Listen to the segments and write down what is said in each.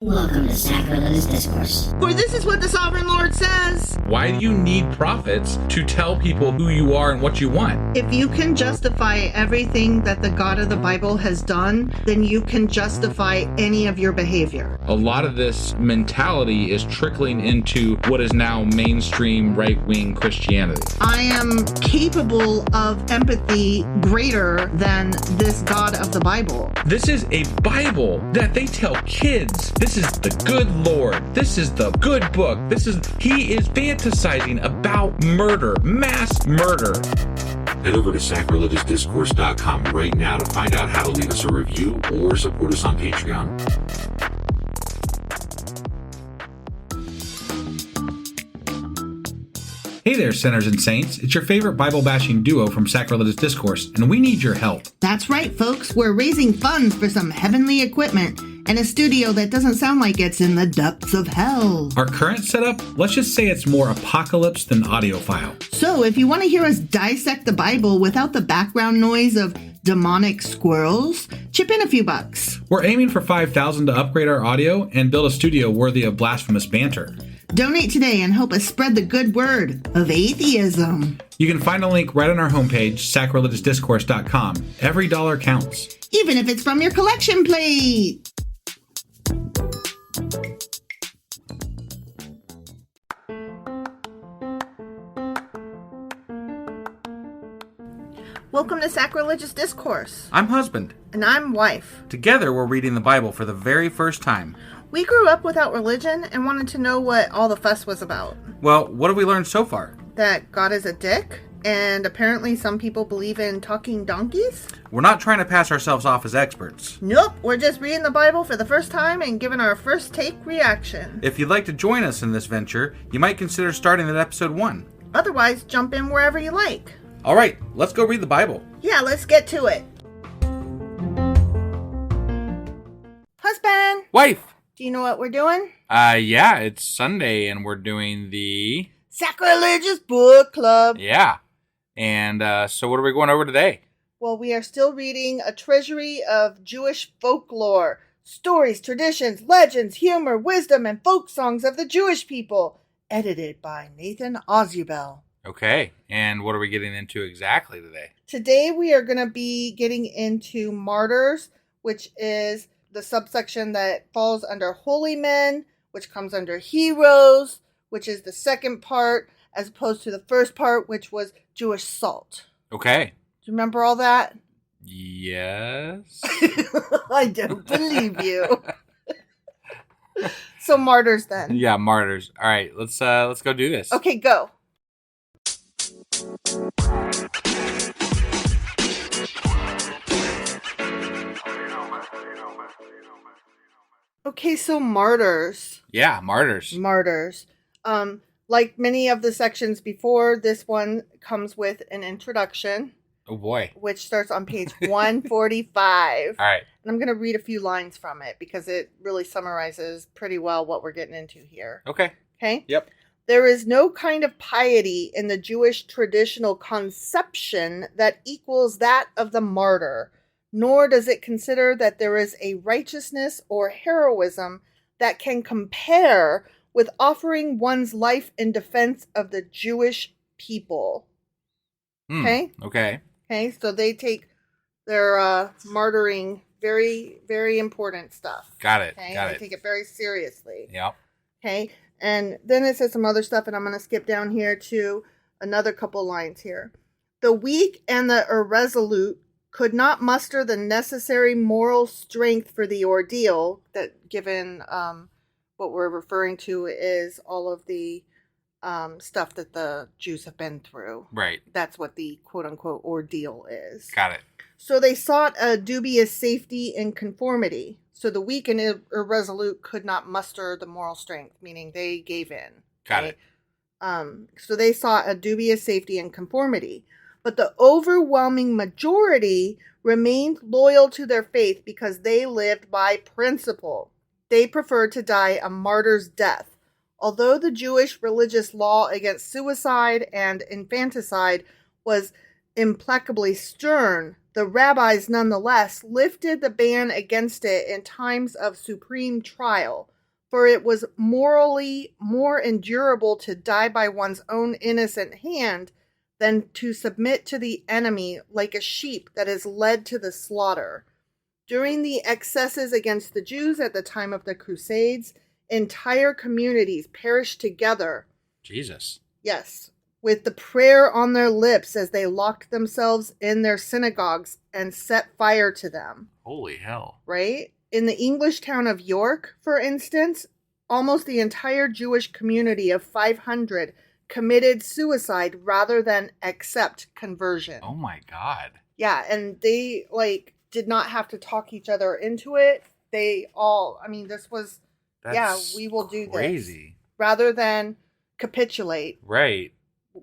Welcome to Sacrilegious Discourse. For this is what the Sovereign Lord says. Why do you need prophets to tell people who you are and what you want? If you can justify everything that the God of the Bible has done, then you can justify any of your behavior. A lot of this mentality is trickling into what is now mainstream right-wing Christianity. I am capable of empathy greater than this God of the Bible. This is a Bible that they tell kids. This is the good Lord. This is the good book. He is fantasizing about murder, mass murder. Head over to sacrilegiousdiscourse.com right now to find out how to leave us a review or support us on Patreon. Hey there, sinners and saints. It's your favorite Bible-bashing duo from Sacrilegious Discourse, and we need your help. That's right, folks. We're raising funds for some heavenly equipment and a studio that doesn't sound like it's in the depths of hell. Our current setup, let's just say it's more apocalypse than audiophile. So if you want to hear us dissect the Bible without the background noise of demonic squirrels, chip in a few bucks. We're aiming for $5,000 to upgrade our audio and build a studio worthy of blasphemous banter. Donate today and help us spread the good word of atheism. You can find a link right on our homepage, sacrilegiousdiscourse.com. Every dollar counts. Even if it's from your collection plate. Welcome to Sacrilegious Discourse. I'm husband. And I'm wife. Together, we're reading the Bible for the very first time. We grew up without religion and wanted to know what all the fuss was about. Well, what have we learned so far? That God is a dick, and apparently some people believe in talking donkeys? We're not trying to pass ourselves off as experts. Nope, we're just reading the Bible for the first time and giving our first take reaction. If you'd like to join us in this venture, you might consider starting at episode 1. Otherwise, jump in wherever you like. All right, let's go read the Bible. Yeah, let's get to it. Husband! Wife! Do you know what we're doing? Yeah, it's Sunday and we're doing the... Sacrilegious Book Club. Yeah. And so what are we going over today? Well, we are still reading a treasury of Jewish folklore. Stories, traditions, legends, humor, wisdom, and folk songs of the Jewish people. Edited by Nathan Ozubel. Okay. And what are we getting into exactly today? Today we are going to be getting into martyrs, which is the subsection that falls under holy men, which comes under heroes, which is the second part, as opposed to the first part, which was Jewish salt. Okay. Do you remember all that? Yes. I don't believe you. So martyrs then. Yeah, martyrs. All right, let's go do this. Okay, go. Okay, so martyrs. Yeah, martyrs. Martyrs. Like many of the sections before, this one comes with an introduction. Oh boy. Which starts on page 145. All right. And I'm going to read a few lines from it because it really summarizes pretty well what we're getting into here. Okay. Okay? Yep. There is no kind of piety in the Jewish traditional conception that equals that of the martyr, nor does it consider that there is a righteousness or heroism that can compare with offering one's life in defense of the Jewish people. Okay? Okay. Okay, so they take their martyring very, very important stuff. Got it. Okay? Got They it. take it very seriously. Yep. Okay, and then it says some other stuff, and I'm going to skip down here to another couple lines here. The weak and the irresolute could not muster the necessary moral strength for the ordeal that, given what we're referring to is all of the stuff that the Jews have been through. Right. That's what the quote-unquote ordeal is. Got it. So they sought a dubious safety and conformity. So the weak and irresolute could not muster the moral strength, meaning they gave in. Got Okay? it. So they sought a dubious safety and conformity. But the overwhelming majority remained loyal to their faith because they lived by principle. They preferred to die a martyr's death. Although the Jewish religious law against suicide and infanticide was implacably stern, the rabbis nonetheless lifted the ban against it in times of supreme trial, for it was morally more endurable to die by one's own innocent hand than to submit to the enemy like a sheep that is led to the slaughter. During the excesses against the Jews at the time of the Crusades, entire communities perished together. Jesus. Yes, with the prayer on their lips as they locked themselves in their synagogues and set fire to them. Holy hell. Right? In the English town of York, for instance, almost the entire Jewish community of 500 committed suicide rather than accept conversion. Oh my God. Yeah, and they, did not have to talk each other into it. They all, this was, we will do this. Crazy. Rather than capitulate. Right.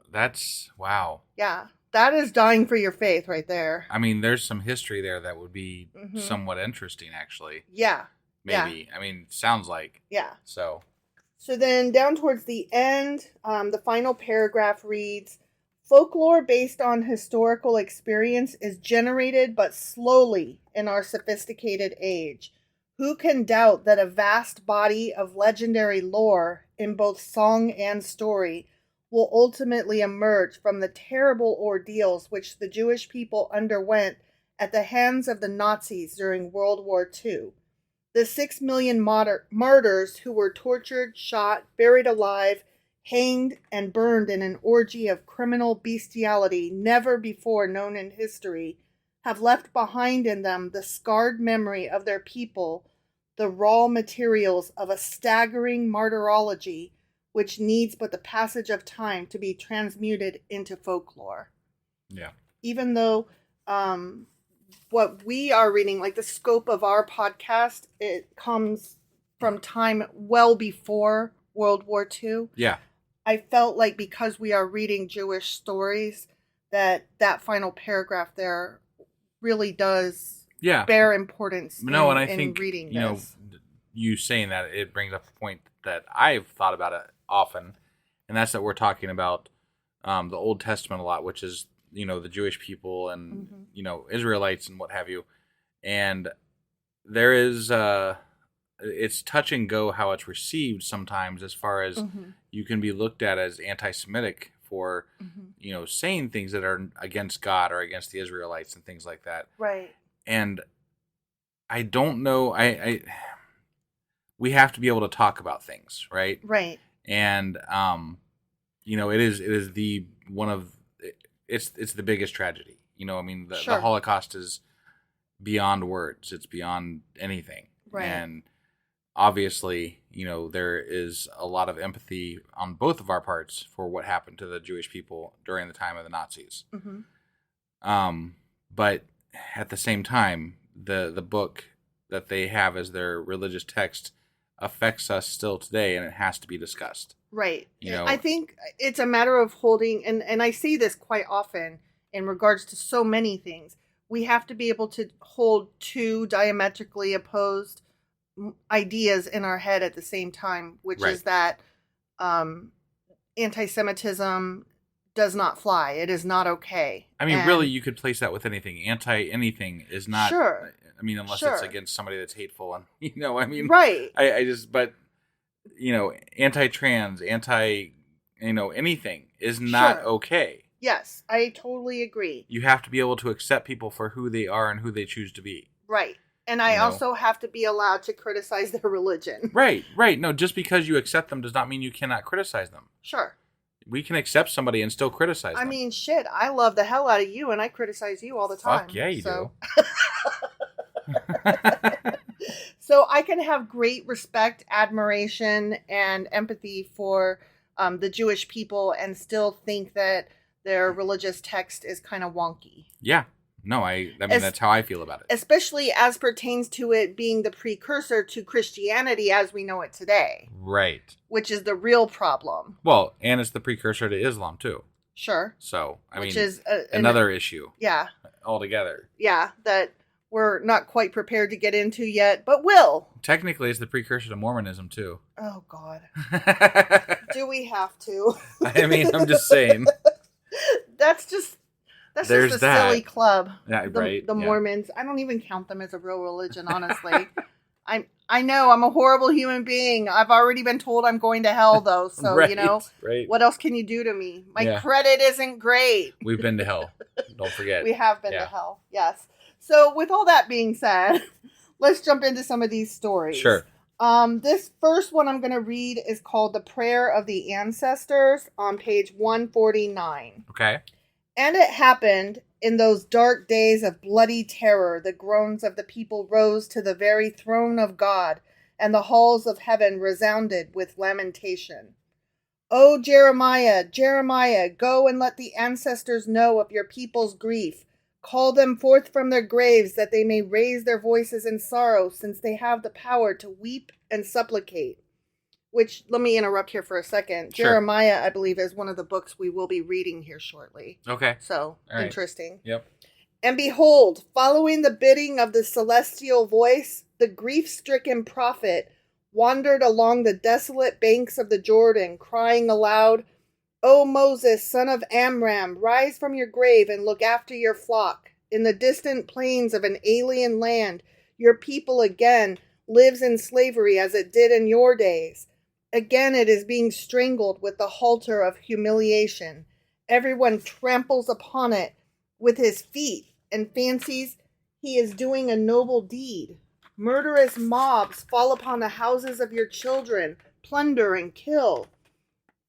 That's, wow. Yeah, that is dying for your faith right there. There's some history there that would be somewhat interesting, actually. Yeah. Maybe. Yeah. Sounds like. Yeah. So then down towards the end, the final paragraph reads, folklore based on historical experience is generated but slowly in our sophisticated age. Who can doubt that a vast body of legendary lore in both song and story will ultimately emerge from the terrible ordeals which the Jewish people underwent at the hands of the Nazis during World War II? The 6 million martyrs who were tortured, shot, buried alive, hanged, and burned in an orgy of criminal bestiality never before known in history, have left behind in them the scarred memory of their people, the raw materials of a staggering martyrology which needs but the passage of time to be transmuted into folklore. Yeah. Even though what we are reading, the scope of our podcast, it comes from time well before World War II. Yeah. I felt like because we are reading Jewish stories, that final paragraph there really does bear importance I think, reading this. You saying that, it brings up a point that I've thought about it often, and that's that we're talking about the Old Testament a lot, which is, the Jewish people and, Israelites and what have you. And there is, it's touch and go how it's received sometimes, as far as you can be looked at as anti-Semitic for, saying things that are against God or against the Israelites and things like that. Right. And I don't know, we have to be able to talk about things, right? Right. And it is it's the biggest tragedy. The Holocaust is beyond words. It's beyond anything. Right. And obviously, there is a lot of empathy on both of our parts for what happened to the Jewish people during the time of the Nazis. But at the same time, the book that they have as their religious text affects us still today, and it has to be discussed. Right. I think it's a matter of holding, and I see this quite often in regards to so many things. We have to be able to hold two diametrically opposed ideas in our head at the same time, which is that anti-Semitism does not fly. It is not okay. Really, you could place that with anything. Anti-anything is not... Sure. Unless it's against somebody that's hateful, and right. Anti-trans, anything is not okay. Yes, I totally agree. You have to be able to accept people for who they are and who they choose to be. Right. And I also have to be allowed to criticize their religion. Right. No, just because you accept them does not mean you cannot criticize them. Sure. We can accept somebody and still criticize them. I love the hell out of you, and I criticize you all the time. Fuck yeah, you do. So I can have great respect, admiration, and empathy for the Jewish people and still think that their religious text is kind of wonky. Yeah. No, that's how I feel about it. Especially as pertains to it being the precursor to Christianity as we know it today. Right. Which is the real problem. Well, and it's the precursor to Islam, too. Sure. So, which is another issue. Yeah. Altogether. Yeah, that we're not quite prepared to get into yet, but will. Technically, it's the precursor to Mormonism, too. Oh, God. Do we have to? I'm just saying. That's That's There's just a that. silly club. Yeah, right. The yeah. Mormons. I don't even count them as a real religion, honestly. I know I'm a horrible human being. I've already been told I'm going to hell, though. So, Right, you know, right. what else can you do to me? My Yeah. credit isn't great. We've been to hell. Don't forget. We have been Yeah. to hell. Yes. So, with all that being said, let's jump into some of these stories. Sure. This first one I'm going to read is called The Prayer of the Ancestors on page 149. Okay. And it happened in those dark days of bloody terror, the groans of the people rose to the very throne of God, and the halls of heaven resounded with lamentation. O Jeremiah, Jeremiah, go and let the ancestors know of your people's grief. Call them forth from their graves, that they may raise their voices in sorrow, since they have the power to weep and supplicate. Which, let me interrupt here for a second. Sure. Jeremiah, I believe, is one of the books we will be reading here shortly. Okay. So, All right. interesting. Yep. And behold, following the bidding of the celestial voice, the grief-stricken prophet wandered along the desolate banks of the Jordan, crying aloud, O Moses, son of Amram, rise from your grave and look after your flock. In the distant plains of an alien land, your people again lives in slavery as it did in your days. Again it is being strangled with the halter of humiliation. Everyone tramples upon it with his feet and fancies he is doing a noble deed. Murderous mobs fall upon the houses of your children, plunder and kill.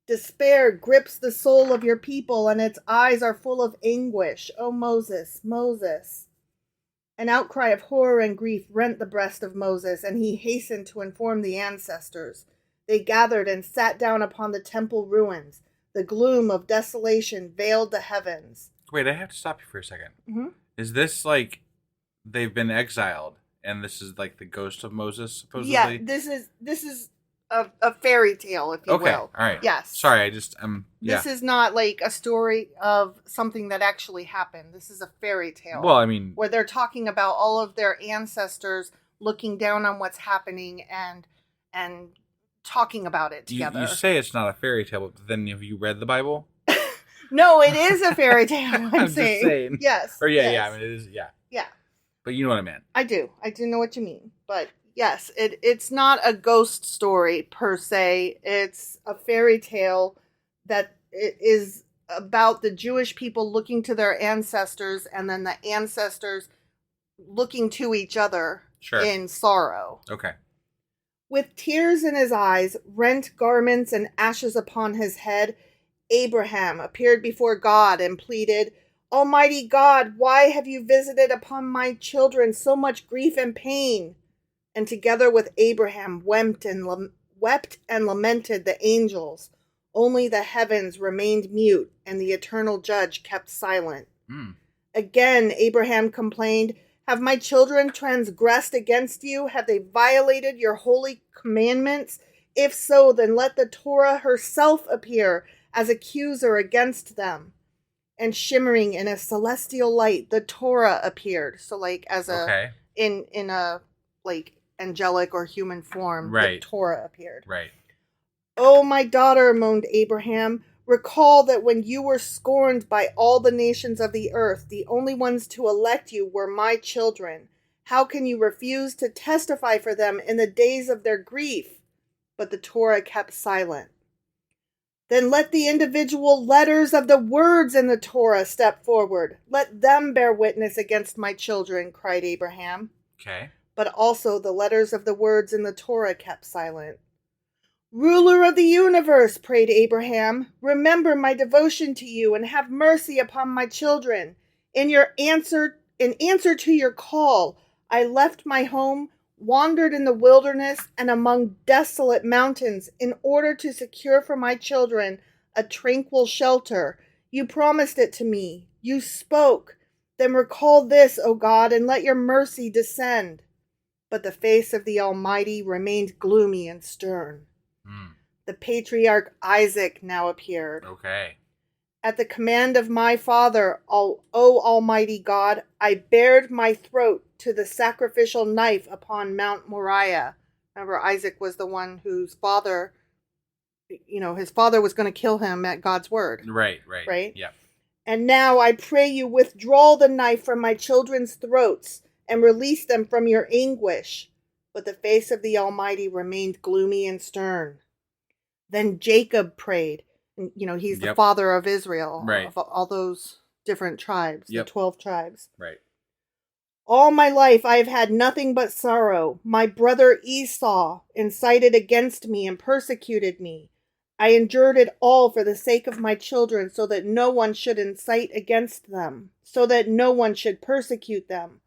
Despair grips the soul of your people, and its eyes are full of anguish. O Moses, Moses. An outcry of horror and grief rent the breast of Moses, and he hastened to inform the ancestors. They gathered and sat down upon the temple ruins. The gloom of desolation veiled the heavens. Wait, I have to stop you for a second. Mm-hmm. Is this like they've been exiled, and this is like the ghost of Moses, supposedly? Yeah, this is a fairy tale, if you Okay, will. all right. Yes. Sorry, I just yeah. This is not like a story of something that actually happened. This is a fairy tale. Well, I mean, where they're talking about all of their ancestors looking down on what's happening and talking about it together. you say it's not a fairy tale, but then have you read the Bible? No, it is a fairy tale. I'm just saying. saying. Yes. Or yeah, yes. I mean it is. Yeah. Yeah. But you know what I meant. I do know what you mean. But yes, it's not a ghost story per se. It's a fairy tale that is about the Jewish people looking to their ancestors, and then the ancestors looking to each other in sorrow. Okay. With tears in his eyes, rent garments, and ashes upon his head, Abraham appeared before God and pleaded, Almighty God, why have you visited upon my children so much grief and pain? And together with Abraham wept and lamented the angels. Only the heavens remained mute, and the eternal judge kept silent. Again, Abraham complained, Have my children transgressed against you? Have they violated your holy commandments? If so, then let the Torah herself appear as accuser against them. And shimmering in a celestial light, the Torah appeared. So like as a, in a like angelic or human form, the Torah appeared. Right. Oh, my daughter, moaned Abraham, recall that when you were scorned by all the nations of the earth, the only ones to elect you were my children. How can you refuse to testify for them in the days of their grief? But the Torah kept silent. Then let the individual letters of the words in the Torah step forward. Let them bear witness against my children, cried Abraham. Okay. But also the letters of the words in the Torah kept silent. Ruler of the universe, prayed Abraham, remember my devotion to you and have mercy upon my children. In answer to your call, I left my home, wandered in the wilderness and among desolate mountains in order to secure for my children a tranquil shelter. You promised it to me. You spoke. Then recall this, O God, and let your mercy descend. But the face of the Almighty remained gloomy and stern. The patriarch Isaac now appeared. Okay. At the command of my father, O Almighty God, I bared my throat to the sacrificial knife upon Mount Moriah. Remember, Isaac was the one whose father, his father was going to kill him at God's word. Right. Right? Yeah. And now I pray you withdraw the knife from my children's throats and release them from your anguish. But the face of the Almighty remained gloomy and stern. Then Jacob prayed. And, he's the father of Israel, Right. of all those different tribes, Yep. the 12 tribes. Right. All my life I have had nothing but sorrow. My brother Esau incited against me and persecuted me. I endured it all for the sake of my children, so that no one should incite against them, so that no one should persecute them.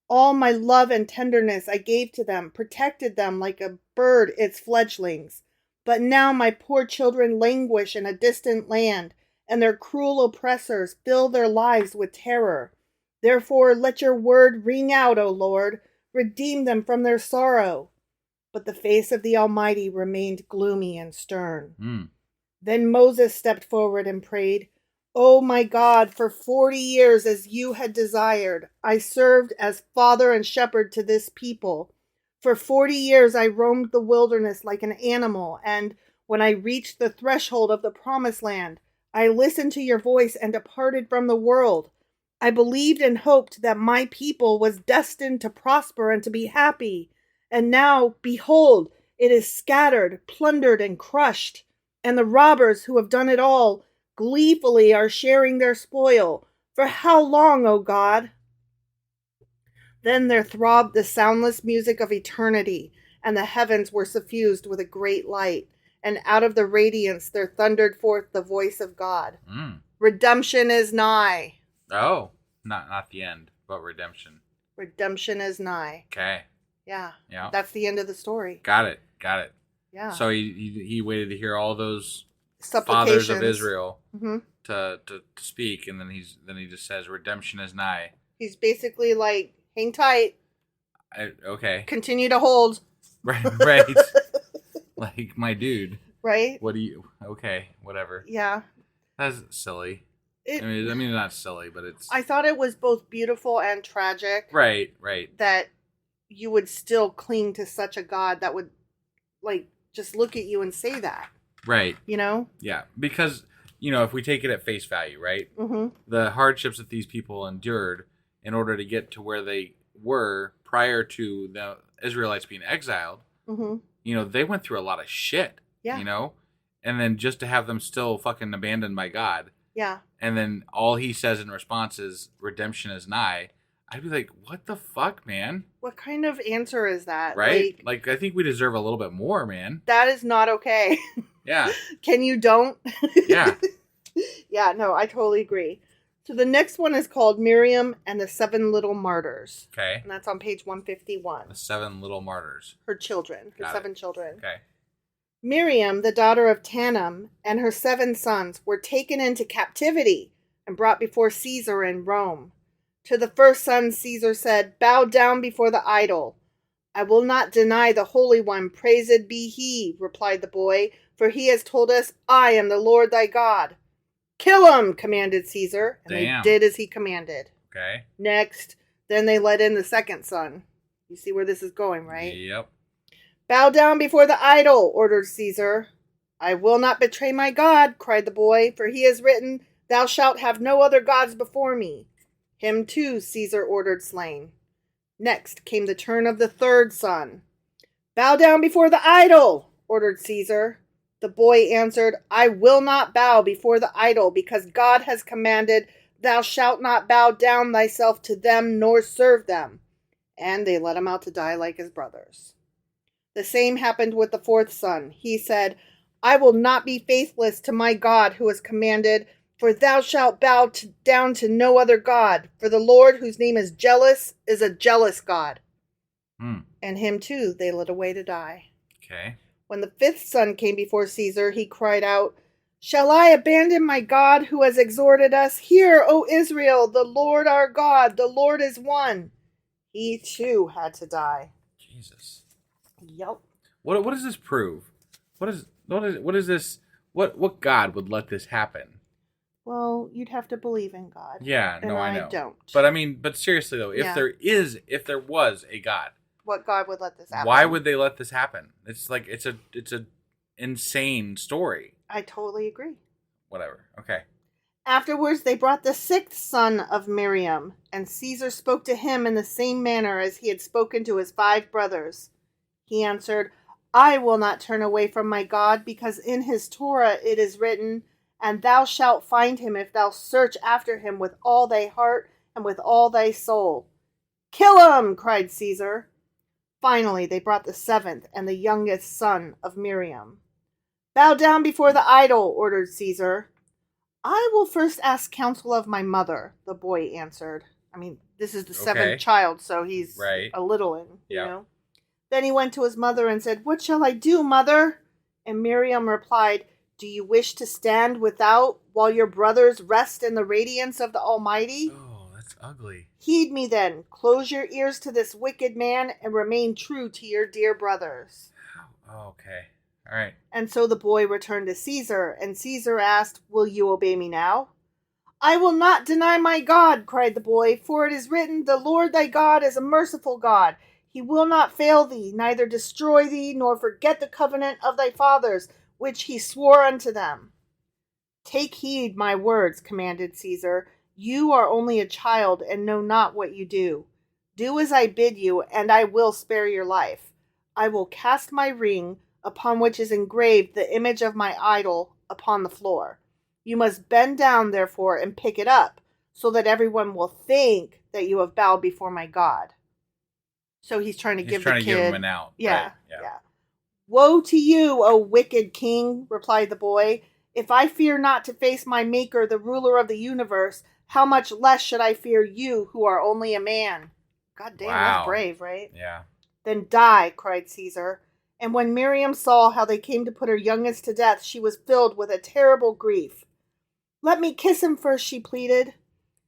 All my love and tenderness I gave to them, protected them like a bird its fledglings. But now my poor children languish in a distant land, and their cruel oppressors fill their lives with terror. Therefore let your word ring out, O Lord. Redeem them from their sorrow. But the face of the Almighty remained gloomy and stern. Then Moses stepped forward and prayed, O my God, for 40 years as you had desired, I served as father and shepherd to this people. For 40 years I roamed the wilderness like an animal, and when I reached the threshold of the promised land, I listened to your voice and departed from the world. I believed and hoped that my people was destined to prosper and to be happy. And now, behold, it is scattered, plundered, and crushed. And the robbers who have done it all gleefully are sharing their spoil. For how long, O God? Then there throbbed the soundless music of eternity, and the heavens were suffused with a great light. And out of the radiance there thundered forth the voice of God. Redemption is nigh. Oh, not the end, but redemption. Redemption is nigh. Okay. Yeah. Yeah. That's the end of the story. Got it. Yeah. So he waited to hear all those Supplications. fathers of Israel Mm-hmm. to speak, and then he just says redemption is nigh. He's basically like, hang tight. Okay. Continue to hold. Right. Like, my dude. Right? Okay, whatever. Yeah. That's silly. I mean, not silly, but it's... I thought it was both beautiful and tragic. Right. That you would still cling to such a God that would, just look at you and say that. Right. Yeah, because, if we take it at face value, right? Mm-hmm. The hardships that these people endured in order to get to where they were prior to the Israelites being exiled, mm-hmm. They went through a lot of shit, Yeah. And then just to have them still fucking abandoned by God. Yeah. And then all he says in response is redemption is nigh. I'd be like, what the fuck, man? What kind of answer is that? Right? Like I think we deserve a little bit more, man. That is not okay. Yeah. Can you don't? Yeah. Yeah, no, I totally agree. So the next one is called Miriam and the 7 Little Martyrs. Okay. And that's on page 151. The 7 little martyrs. Her children. Her Got 7 it. children. Okay. Miriam, the daughter of Tanum, and her 7 sons were taken into captivity and brought before Caesar in Rome. To the first son, Caesar said, "Bow down before the idol." "I will not deny the Holy One, praised be he," replied the boy, "for he has told us, I am the Lord thy God." "Kill him," commanded Caesar, and Damn. they did as he commanded. Okay. Next, then they let in the second son. You see where this is going, right? Yep. "Bow down before the idol," ordered Caesar. "I will not betray my God," cried the boy, "for he has written, 'Thou shalt have no other gods before me.'" Him too Caesar ordered slain. Next came the turn of the third son. "Bow down before the idol," ordered Caesar. The boy answered, "I will not bow before the idol, because God has commanded, 'Thou shalt not bow down thyself to them nor serve them.'" And they let him out to die like his brothers. The same happened with the fourth son. He said, "I will not be faithless to my God who has commanded, 'For thou shalt bow down to no other God, for the Lord, whose name is jealous, is a jealous God.'" And him too they led away to die. Okay. When the fifth son came before Caesar, he cried out, "Shall I abandon my God who has exhorted us? Hear, O Israel, the Lord our God, the Lord is one." He too had to die. Jesus. Yep. What does this prove? What is this? What God would let this happen? Well, you'd have to believe in God. Yeah, no, I know. I don't. But seriously though, if Yeah. there was a God, What God would let this happen? why would they let this happen? It's like it's a insane story. I totally agree. Whatever. Okay. Afterwards they brought the sixth son of Miriam, and Caesar spoke to him in the same manner as he had spoken to his 5 brothers. He answered, I will not turn away from my God, because in his Torah it is written, and thou shalt find him if thou search after him with all thy heart and with all thy soul. Kill him, cried Caesar. Finally they brought the 7th and the youngest son of Miriam. Bow down before the idol, ordered Caesar. I will first ask counsel of my mother, the boy answered. I mean, this is the 7th child, so he's a littling, you know. Then he went to his mother and said, What shall I do, mother? And Miriam replied, Do you wish to stand without while your brothers rest in the radiance of the Almighty? Oh, that's ugly. Heed me then, close your ears to this wicked man, and remain true to your dear brothers. Oh, okay. All right. And so the boy returned to Caesar, and Caesar asked, Will you obey me now? I will not deny my God, cried the boy, for it is written, The Lord thy God is a merciful God. He will not fail thee, neither destroy thee, nor forget the covenant of thy fathers, which he swore unto them. Take heed my words, commanded Caesar. You are only a child, and know not what you do. Do as I bid you, and I will spare your life. I will cast my ring, upon which is engraved the image of my idol, upon the floor. You must bend down, therefore, and pick it up, so that everyone will think that you have bowed before my God. So he's trying to give the kid... give him an out. Yeah, right. yeah. Woe to you, O wicked king, replied the boy. If I fear not to face my Maker, the ruler of the universe, how much less should I fear you, who are only a man? God damn, that's brave, right? Yeah. Then die, cried Caesar. And when Miriam saw how they came to put her youngest to death, she was filled with a terrible grief. Let me kiss him first, she pleaded.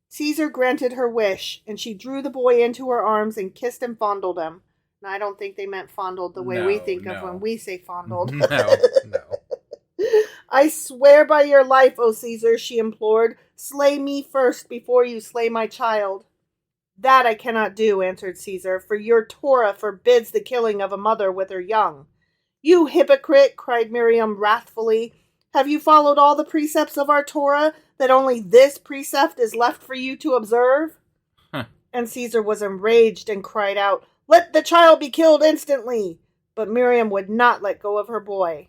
Caesar granted her wish, and she drew the boy into her arms and kissed and fondled him. And I don't think they meant fondled the way we think of when we say fondled. No. I swear by your life, O Caesar, she implored, slay me first before you slay my child. That I cannot do, answered Caesar, for your Torah forbids the killing of a mother with her young. You hypocrite, cried Miriam wrathfully. Have you followed all the precepts of our Torah, that only this precept is left for you to observe? And Caesar was enraged and cried out, Let the child be killed instantly. But Miriam would not let go of her boy.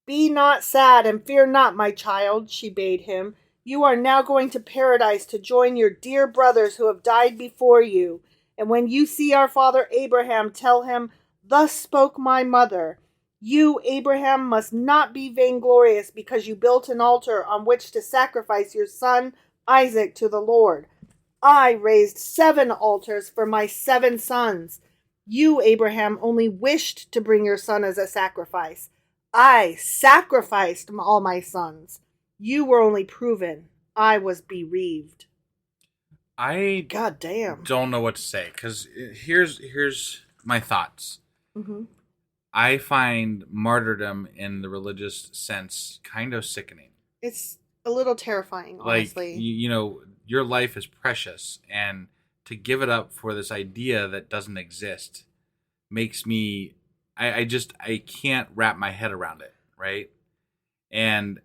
Be not sad and fear not, my child, she bade him. You are now going to paradise to join your dear brothers who have died before you. And when you see our father Abraham, tell him, Thus spoke my mother. You, Abraham, must not be vainglorious because you built an altar on which to sacrifice your son Isaac to the Lord. I raised 7 altars for my 7 sons. You, Abraham, only wished to bring your son as a sacrifice. I sacrificed all my sons. You were only proven. I was bereaved. God damn. Don't know what to say, because here's my thoughts. Mm-hmm. I find martyrdom in the religious sense kind of sickening. It's a little terrifying, honestly. Like, you know, your life is precious, and to give it up for this idea that doesn't exist makes me... I can't wrap my head around it, right? And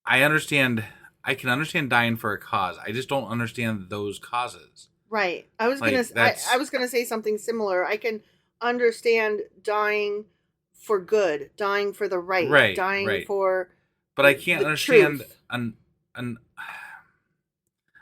I can understand dying for a cause. I just don't understand those causes. Right. I was gonna say something similar. I can understand dying for good, dying for the right, dying for. But I can't understand truth. an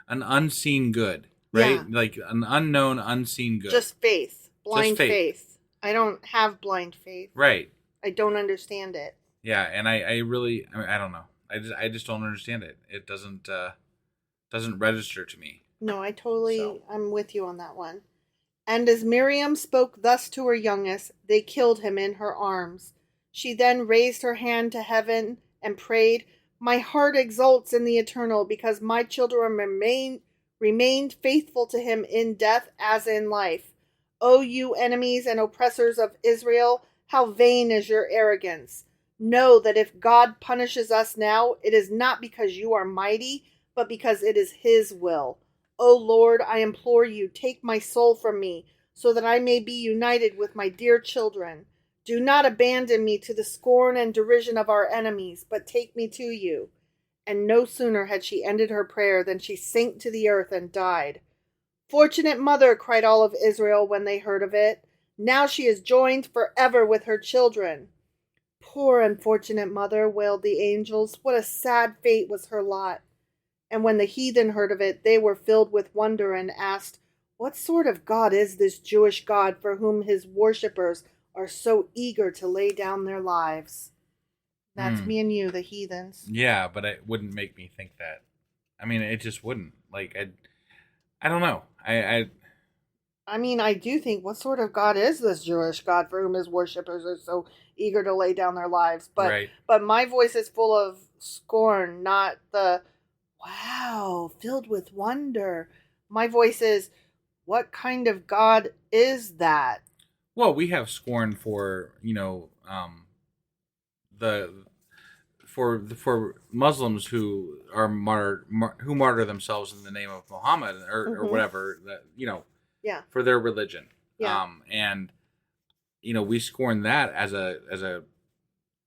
unseen good, right? Yeah. Like an unknown, unseen good. Just faith, blind faith. I don't have blind faith. Right. I don't understand it. Yeah, and I don't know. I just don't understand it. It doesn't register to me. No, I'm with you on that one. And as Miriam spoke thus to her youngest, they killed him in her arms. She then raised her hand to heaven and prayed, My heart exults in the eternal, because my children remained faithful to him in death as in life. O you enemies and oppressors of Israel, how vain is your arrogance. Know that if God punishes us now, it is not because you are mighty, but because it is his will. O Lord, I implore you, take my soul from me, so that I may be united with my dear children. Do not abandon me to the scorn and derision of our enemies, but take me to you. and no sooner had she ended her prayer than she sank to the earth and died. Fortunate mother, cried all of Israel when they heard of it. Now she is joined forever with her children. Poor unfortunate mother, wailed the angels. What a sad fate was her lot. And when the heathen heard of it, they were filled with wonder and asked, what sort of God is this Jewish God for whom his worshippers are so eager to lay down their lives? That's me and you, the heathens. Yeah, but it wouldn't make me think that. I mean, it just wouldn't. Like, I don't know. I mean, I do think, what sort of God is this Jewish God for whom his worshippers are so eager to lay down their lives? But Right. But my voice is full of scorn, not the, wow, filled with wonder. My voice is, what kind of God is that? Well, we have scorn for, for Muslims who are who martyr themselves in the name of Muhammad or whatever, that Yeah. for their religion. Yeah. And we scorn that as a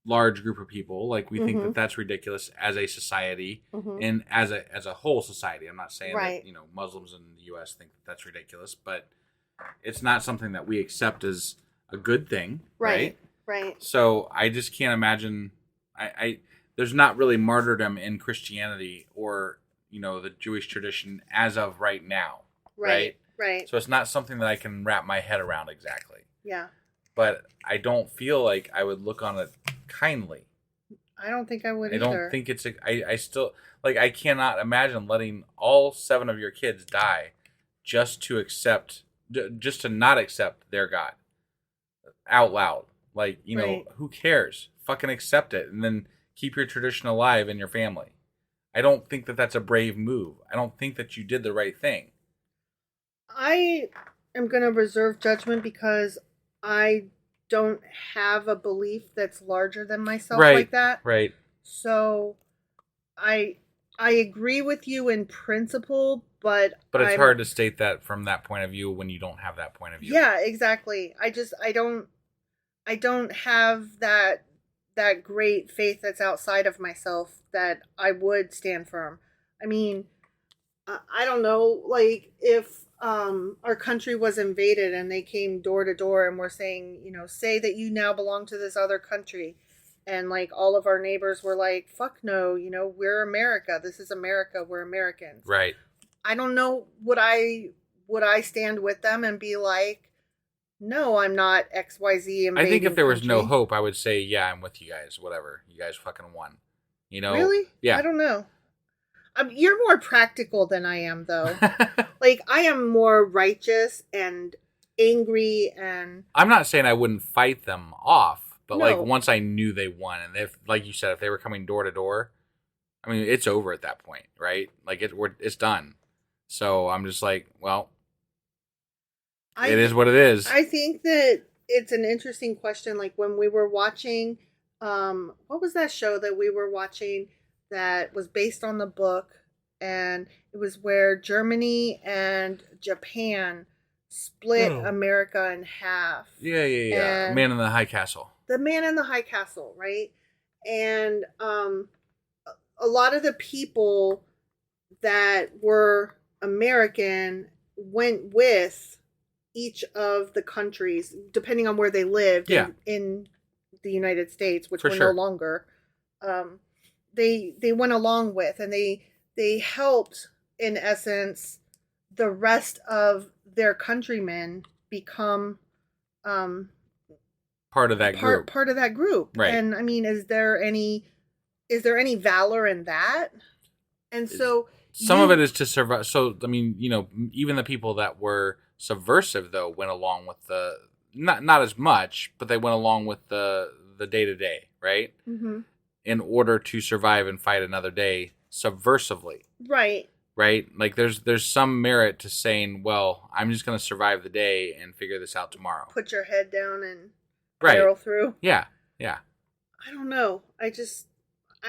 large group of people. Like, we think that that's ridiculous as a society and as a whole society. I'm not saying Right. that Muslims in the U.S. think that that's ridiculous, but it's not something that we accept as a good thing, right? Right. So I just can't imagine. There's not really martyrdom in Christianity or the Jewish tradition as of right now, right? Right. So it's not something that I can wrap my head around exactly. Yeah. But I don't feel like I would look on it kindly. I don't think I would I either. don't think it's I still, like, I cannot imagine letting all 7 of your kids die just to not accept their God out loud. Like, Right. Who cares? Fucking accept it and then keep your tradition alive in your family. I don't think that that's a brave move. I don't think that you did the right thing. I am going to reserve judgment because I don't have a belief that's larger than myself like that. Right. So I agree with you in principle, but it's hard to state that from that point of view when you don't have that point of view. Yeah, exactly. I don't have that great faith that's outside of myself that I would stand firm. I mean, I don't know, like, if our country was invaded and they came door to door and were saying, say that you now belong to this other country, and like all of our neighbors were like, fuck no, we're America. This is America. We're Americans. Right. I don't know. Would I stand with them and be like, no, I'm not XYZ invading I think if there was no country? hope, I would say, yeah, I'm with you guys. Whatever. You guys fucking won. Really? Yeah. I don't know. You're more practical than I am, though. Like, I am more righteous and angry, and I'm not saying I wouldn't fight them off, but No. like, once I knew they won, and if, like you said, if they were coming door to door, I mean, it's over at that point, right? Like, it's done. So I'm just like, well, it is what it is. I think that it's an interesting question. Like, when we were watching, what was that show that we were watching that was based on the book? And it was where Germany and Japan split America in half. Yeah. And Man in the High Castle. The Man in the High Castle, right? And a lot of the people that were American went with each of the countries, depending on where they lived in the United States, which For were sure. no longer. They went along with, and they helped, in essence, the rest of their countrymen become Part of that group. Part of that group. Right. And I mean, is there any valor in that? And so Some of it is to survive. So, I mean, even the people that were subversive, though, went along with the, not as much, but they went along with the day-to-day, right? Mm-hmm. In order to survive and fight another day subversively. Right. Right? Like, there's some merit to saying, well, I'm just going to survive the day and figure this out tomorrow. Put your head down and Right. barrel through. Yeah. I don't know. I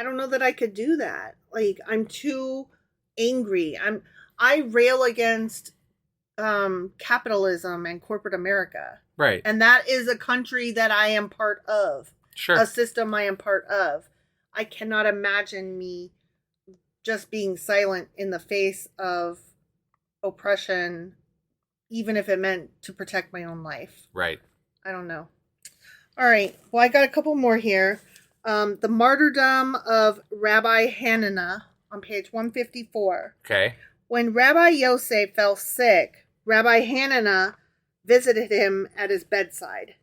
don't know that I could do that. Like, I'm too angry. I rail against capitalism and corporate America. Right. And that is a country that I am part of. Sure. A system I am part of. I cannot imagine me just being silent in the face of oppression, even if it meant to protect my own life. Right. I don't know. All right. Well, I got a couple more here. The martyrdom of Rabbi Hananiah on page 154. Okay. When Rabbi Yosef fell sick, Rabbi Hananiah visited him at his bedside.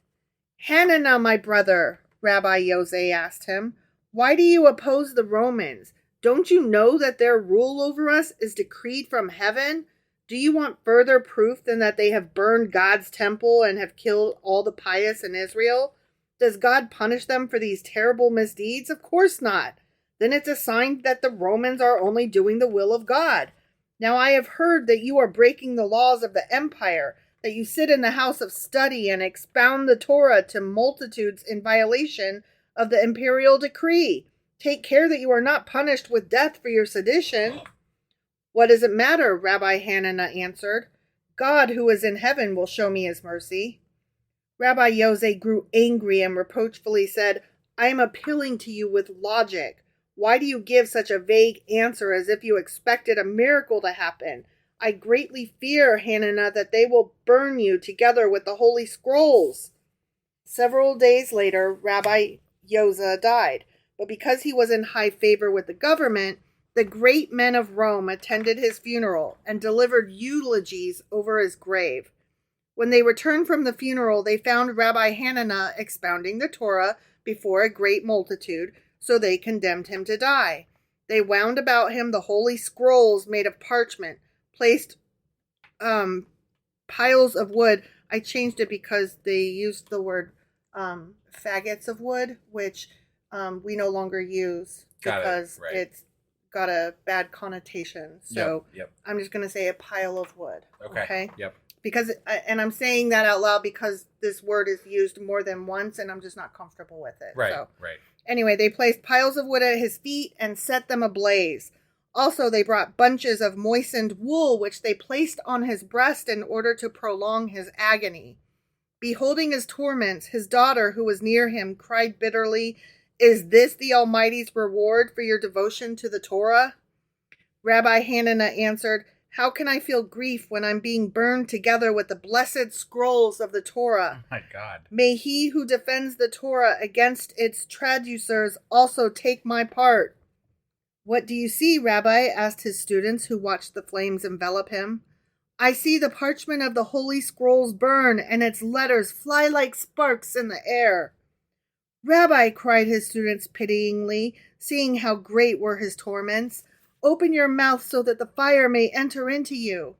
Hananiah, my brother, Rabbi Yosef asked him, why do you oppose the Romans? Don't you know that their rule over us is decreed from heaven? Do you want further proof than that they have burned God's temple and have killed all the pious in Israel? Does God punish them for these terrible misdeeds? Of course not. Then it's a sign that the Romans are only doing the will of God. Now I have heard that you are breaking the laws of the empire, that you sit in the house of study and expound the Torah to multitudes in violation of the imperial decree. Take care that you are not punished with death for your sedition. What does it matter? Rabbi Hananiah answered. God who is in heaven will show me his mercy. Rabbi Yosef grew angry and reproachfully said, I am appealing to you with logic. Why do you give such a vague answer as if you expected a miracle to happen? I greatly fear, Hananiah, that they will burn you together with the holy scrolls. Several days later, Rabbi Yosef died, but because he was in high favor with the government, the great men of Rome attended his funeral and delivered eulogies over his grave. When they returned from the funeral, they found Rabbi Hananiah expounding the Torah before a great multitude, so they condemned him to die. They wound about him the holy scrolls made of parchment, placed piles of wood. I changed it because they used the word faggots of wood, which we no longer use because it's got a bad connotation. So Yep. I'm just going to say a pile of wood. Okay. Yep. Because, and I'm saying that out loud because this word is used more than once and I'm just not comfortable with it. Right. So, Right. anyway, they placed piles of wood at his feet and set them ablaze. Also, they brought bunches of moistened wool, which they placed on his breast in order to prolong his agony. Beholding his torments, his daughter, who was near him, cried bitterly, Is this the Almighty's reward for your devotion to the Torah? Rabbi Hananiah answered, How can I feel grief when I'm being burned together with the blessed scrolls of the Torah? Oh my God. May he who defends the Torah against its traducers also take my part. What do you see, Rabbi? Asked his students who watched the flames envelop him. I see the parchment of the holy scrolls burn and its letters fly like sparks in the air. Rabbi, cried his students pityingly, seeing how great were his torments, open your mouth so that the fire may enter into you.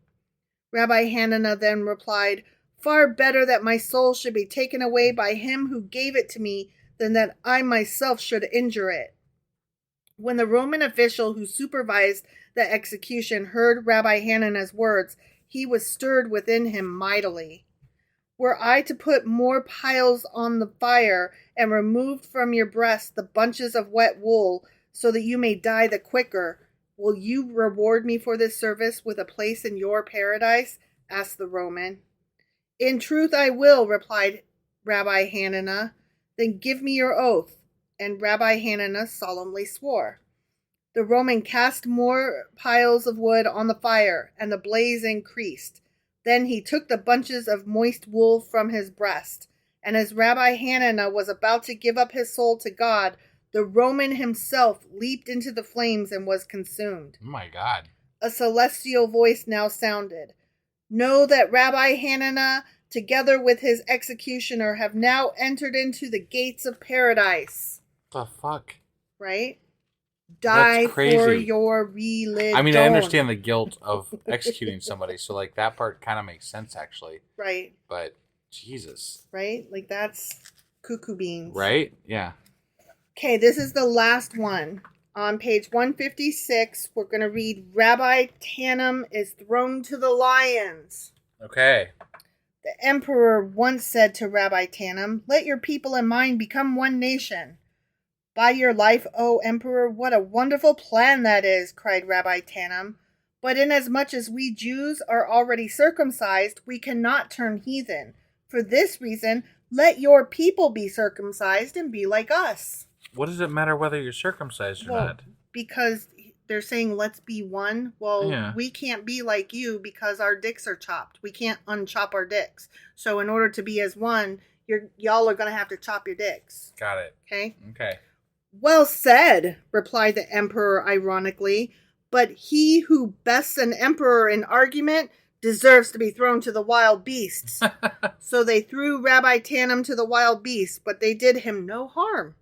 Rabbi Hananiah then replied, Far better that my soul should be taken away by him who gave it to me than that I myself should injure it. When the Roman official who supervised the execution heard Rabbi Hananiah's words, he was stirred within him mightily. Were I to put more piles on the fire and remove from your breast the bunches of wet wool so that you may die the quicker, will you reward me for this service with a place in your paradise? Asked the Roman. In truth I will, replied Rabbi Hananiah. Then give me your oath. And Rabbi Hananiah solemnly swore. The Roman cast more piles of wood on the fire, and the blaze increased. Then he took the bunches of moist wool from his breast, and as Rabbi Hananiah was about to give up his soul to God, the Roman himself leaped into the flames and was consumed. Oh my God. A celestial voice now sounded. Know that Rabbi Hananiah, together with his executioner, have now entered into the gates of paradise. The fuck? Right? Die That's crazy. for your religion. I mean, I understand the guilt of executing somebody, so like that part kind of makes sense actually. Right. But Jesus. Right? Like that's cuckoo beans. Right? Yeah. Okay, this is the last one. On page 156, we're going to read Rabbi Tanum is thrown to the lions. Okay. The emperor once said to Rabbi Tanum, Let your people and mine become one nation. By your life, O emperor, what a wonderful plan that is, cried Rabbi Tanum. But inasmuch as we Jews are already circumcised, we cannot turn heathen. For this reason, let your people be circumcised and be like us. What does it matter whether you're circumcised or not? Because they're saying, let's be one. Well, Yeah. we can't be like you because our dicks are chopped. We can't unchop our dicks. So in order to be as one, y'all are going to have to chop your dicks. Got it. Okay? Okay. Well said, replied the emperor ironically. But he who bests an emperor in argument deserves to be thrown to the wild beasts. So they threw Rabbi Tannum to the wild beasts, but they did him no harm.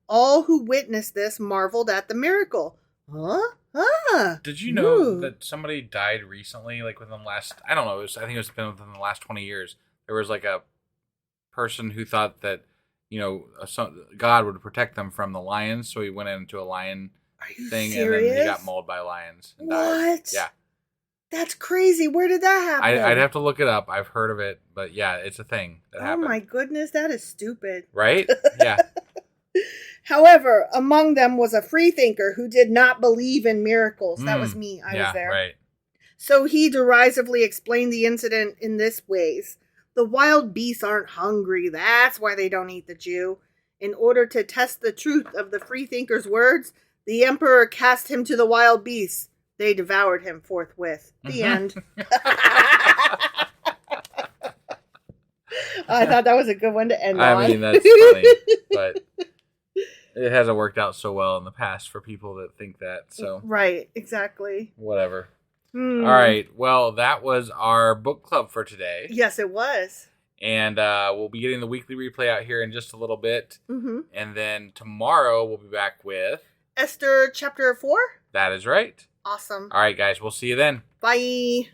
All who witnessed this marveled at the miracle. Huh? Did you know that somebody died recently, like within the last, I don't know, I think it's been within the last 20 years. There was like a person who thought that, God would protect them from the lions, so he went into a lion thing, serious? and then he got mauled by lions and What? died. Yeah. That's crazy. Where did that happen? I'd have to look it up. I've heard of it, but yeah, it's a thing that happened. Oh my goodness, that is stupid. Right? Yeah. However, among them was a freethinker who did not believe in miracles. That was me. I was there. Right. So he derisively explained the incident in this ways. The wild beasts aren't hungry. That's why they don't eat the Jew. In order to test the truth of the freethinker's words, the emperor cast him to the wild beasts. They devoured him forthwith. The end. I thought that was a good one to end on. I mean, that's funny, but it hasn't worked out so well in the past for people that think that. So right, exactly. Whatever. All right. Well, that was our book club for today. Yes, it was. And we'll be getting the weekly replay out here in just a little bit. And then tomorrow we'll be back with Esther chapter 4. That is right. Awesome. All right, guys. We'll see you then. Bye.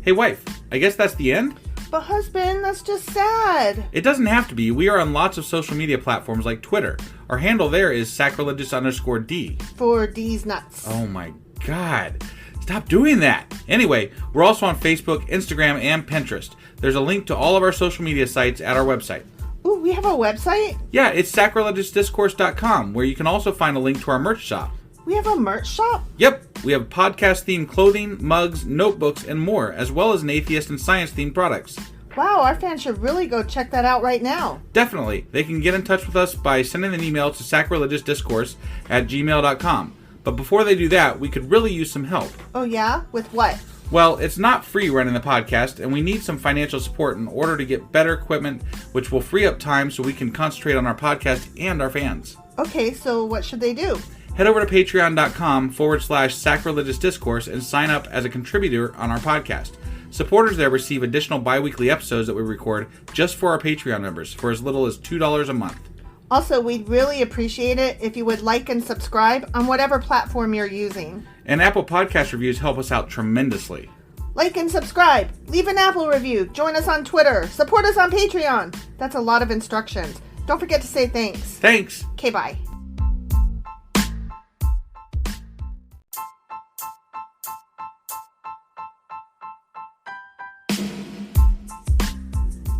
Hey, wife, I guess that's the end? But husband, that's just sad. It doesn't have to be. We are on lots of social media platforms like Twitter. Our handle there is sacrilegious_D. For D's nuts. Oh my God. Stop doing that. Anyway, we're also on Facebook, Instagram, and Pinterest. There's a link to all of our social media sites at our website. Ooh, we have a website? Yeah, it's sacrilegiousdiscourse.com, where you can also find a link to our merch shop. We have a merch shop? Yep, we have podcast-themed clothing, mugs, notebooks, and more, as well as an atheist and science-themed products. Wow, our fans should really go check that out right now. Definitely. They can get in touch with us by sending an email to sacrilegiousdiscourse@gmail.com. But before they do that, we could really use some help. Oh yeah? With what? Well, it's not free running the podcast, and we need some financial support in order to get better equipment, which will free up time so we can concentrate on our podcast and our fans. Okay, so what should they do? Head over to patreon.com/sacrilegiousdiscourse and sign up as a contributor on our podcast. Supporters there receive additional bi-weekly episodes that we record just for our Patreon members for as little as $2 a month. Also, we'd really appreciate it if you would like and subscribe on whatever platform you're using. And Apple Podcast reviews help us out tremendously. Like and subscribe. Leave an Apple review. Join us on Twitter. Support us on Patreon. That's a lot of instructions. Don't forget to say thanks. Thanks. Okay, bye.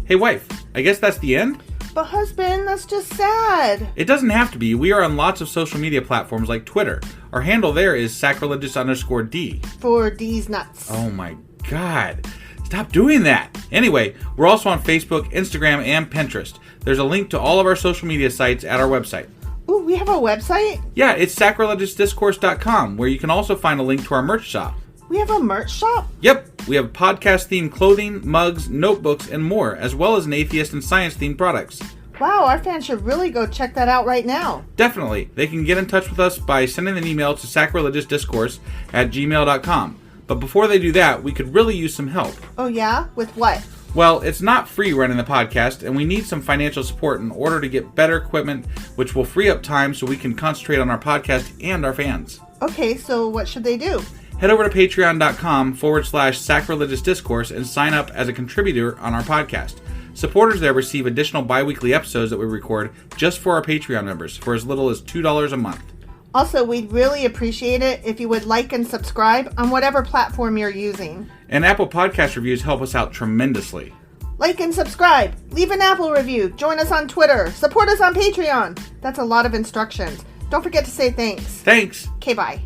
Hey, wife, I guess that's the end? But husband, that's just sad. It doesn't have to be. We are on lots of social media platforms like Twitter. Our handle there is sacrilegious_D. For D's nuts. Oh my God. Stop doing that. Anyway, we're also on Facebook, Instagram, and Pinterest. There's a link to all of our social media sites at our website. Ooh, we have a website? Yeah, it's sacrilegiousdiscourse.com, where you can also find a link to our merch shop. We have a merch shop? Yep, we have podcast-themed clothing, mugs, notebooks, and more, as well as an atheist and science-themed products. Wow, our fans should really go check that out right now. Definitely. They can get in touch with us by sending an email to sacrilegiousdiscourse@gmail.com. But before they do that, we could really use some help. Oh yeah? With what? Well, it's not free running the podcast, and we need some financial support in order to get better equipment, which will free up time so we can concentrate on our podcast and our fans. Okay, so what should they do? Head over to patreon.com/sacrilegiousdiscourse and sign up as a contributor on our podcast. Supporters there receive additional bi-weekly episodes that we record just for our Patreon members for as little as $2 a month. Also, we'd really appreciate it if you would like and subscribe on whatever platform you're using. And Apple Podcast reviews help us out tremendously. Like and subscribe. Leave an Apple review. Join us on Twitter. Support us on Patreon. That's a lot of instructions. Don't forget to say thanks. Thanks. Okay, bye.